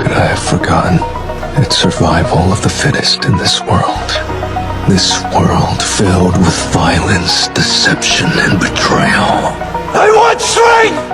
could I have forgotten? It's survival of the fittest in this world. This world filled with violence, deception, and betrayal. I want strength!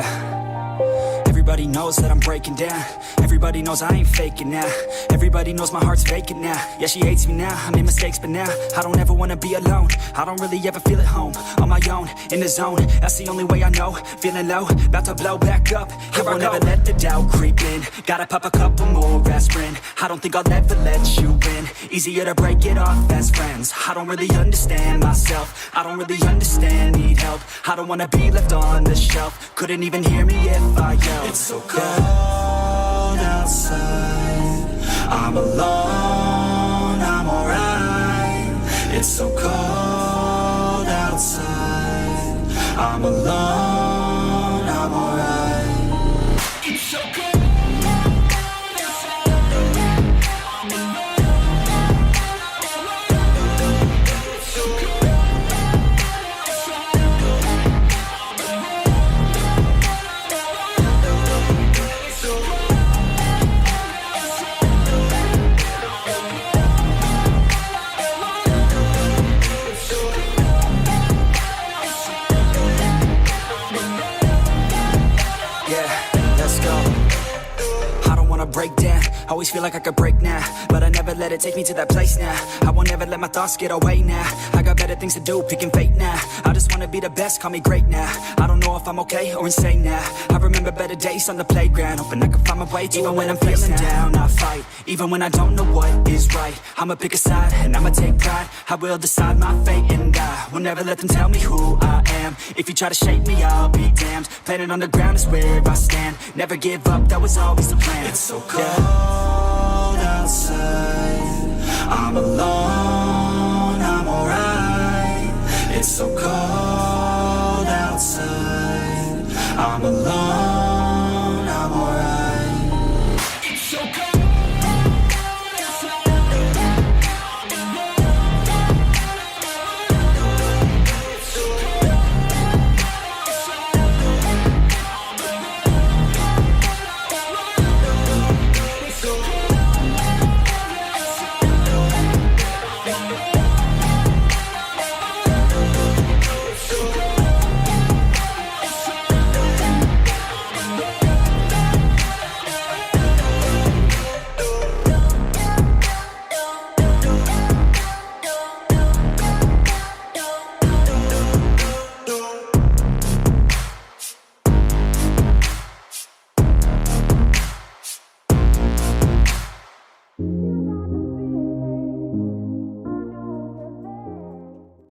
Yeah. Everybody knows that I'm breaking down. Everybody knows I ain't faking now. Everybody knows my heart's vacant now. Yeah, she hates me now, I made mistakes but now I don't ever wanna be alone. I don't really ever feel at home. On my own, in the zone, that's the only way I know. Feeling low, about to blow back up. Here I won't ever let the doubt creep in. Gotta pop a couple more aspirin. I don't think I'll ever let you in. Easier to break it off best friends. I don't really understand myself. I don't really understand, need help. I don't wanna be left on the shelf. Couldn't even hear me if I yelled. It's so cold outside. I'm alone, I'm alright. It's so cold outside. I'm alone, I'm alright. It's so cold. Break down, always feel like I could break now, but I never let it take me to that place now. I won't ever let my thoughts get away now. I got better things to do, picking fate now. I just wanna be the best, call me great now. I don't know if I'm okay or insane now. I remember better days on the playground, hoping I can find my way to even when I'm feeling down, I fight, even when I don't know what is right. I'ma pick a side, and I'ma take pride. I will decide my fate, and I will never let them tell me who I am. If you try to shape me, I'll be damned. Planet on the ground is where I stand. Never give up, that was always the plan. It's so cold outside. I'm alone, I'm alright. It's so cold outside. I'm alone.